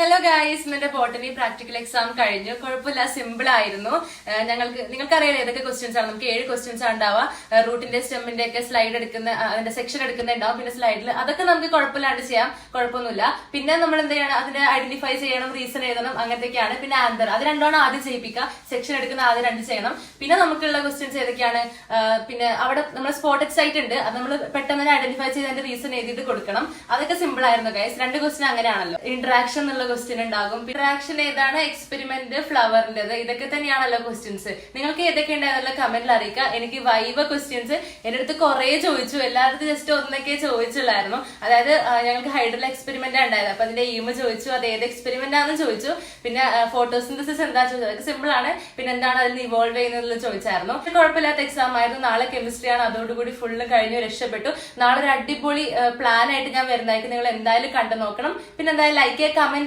Hello guys, എന്റെ botany practical exam കഴിഞ്ഞു. കുഴപ്പമില്ല, സിമ്പിൾ ആയിരുന്നു. നിങ്ങൾക്കറിയാലോ ഏതൊക്കെ ക്വസ്റ്റ്യൻസ് ആണ്. നമുക്ക് 7 ക്വസ്റ്റ്യൻസ് ആണ് ഉണ്ടാവുക. റൂട്ടിന്റെ സ്റ്റെമ്മിന്റെ ഒക്കെ സ്ലൈഡ് എടുക്കുന്ന അതിന്റെ സെക്ഷൻ എടുക്കുന്നുണ്ടാവും. പിന്നെ സ്ലൈഡിൽ അതൊക്കെ നമുക്ക് കുഴപ്പമില്ലാണ്ട് ചെയ്യാം, കുഴപ്പമൊന്നുമില്ല. പിന്നെ നമ്മൾ എന്ത് ചെയ്യണം, അതിനെ ഐഡന്റിഫൈ ചെയ്യണം, റീസൺ എഴുതണം, അങ്ങനത്തെയൊക്കെയാണ്. പിന്നെ ആൻസർ അത് രണ്ടാണ് ആദ്യം ചെയ്യിപ്പിക്കുക. സെക്ഷൻ എടുക്കുന്ന ആദ്യം 2 ചെയ്യണം. പിന്നെ നമുക്കുള്ള ക്വസ്റ്റ്യൻസ് ഏതൊക്കെയാണ്, പിന്നെ അവിടെ നമ്മൾ സ്പോട്ട് സൈറ്റ് ഉണ്ട്, അത് നമ്മൾ പെട്ടെന്ന് ഐഡന്റിഫൈ ചെയ്ത് അതിന്റെ റീസൺ എഴുതിയിട്ട് കൊടുക്കണം. അതൊക്കെ സിമ്പിൾ ആയിരുന്നു ഗൈസ്. 2 ക്വസ്റ്റ്യൻ അങ്ങനെയാണല്ലോ. ഇന്ററാക്ഷൻ എന്നുള്ള ക്വസ്റ്റ്യൻ ഉണ്ടാകും. ഇന്ററാക്ഷൻ ഏതാണ്, എക്സ്പെരിമെന്റ്, ഫ്ലവറിന്റേത്, ഇതൊക്കെ തന്നെയാണല്ലോ ക്വസ്റ്റ്യൻസ്. നിങ്ങൾക്ക് ഏതൊക്കെ ഉണ്ടായതല്ലോ കമന്റിൽ അറിയിക്കുക. എനിക്ക് വൈവ ക്വസ്റ്റ്യൻസ് എന്റെ അടുത്ത് കുറെ ചോദിച്ചു. എല്ലായിടത്തും ജസ്റ്റ് ഒന്നൊക്കെ ചോദിച്ചുള്ളായിരുന്നു. അതായത് ഞങ്ങൾക്ക് ഹൈഡ്രൽ എക്സ്പെരിമെന്റ് ഉണ്ടായത്, അപ്പൊ അതിന്റെ എയിം ചോദിച്ചു, അത് ഏത് എക്സ്പെരിമെന്റ് ആണെന്ന് ചോദിച്ചു. പിന്നെ ഫോട്ടോസിന്തസിസ് എന്താ ചോദിച്ചത്, അതൊക്കെ സിമ്പിൾ ആണ്. പിന്നെ എന്താണ് അതിൽ നിന്ന് ഇവോൾവ് ചെയ്യുന്നത് ചോദിച്ചായിരുന്നു. കുഴപ്പമില്ലാത്ത എക്സാം ആയിരുന്നു. നാളെ കെമിസ്ട്രി ആണ്, അതോടുകൂടി ഫുള്ള് കഴിഞ്ഞു, രക്ഷപ്പെട്ടു. നാളെ ഒരു അടിപൊളി പ്ലാൻ ആയിട്ട് ഞാൻ വരുന്നതായിരിക്കും. നിങ്ങൾ എന്തായാലും കണ്ടു നോക്കണം. പിന്നെ എന്തായാലും ലൈക്ക്, കമന്റ്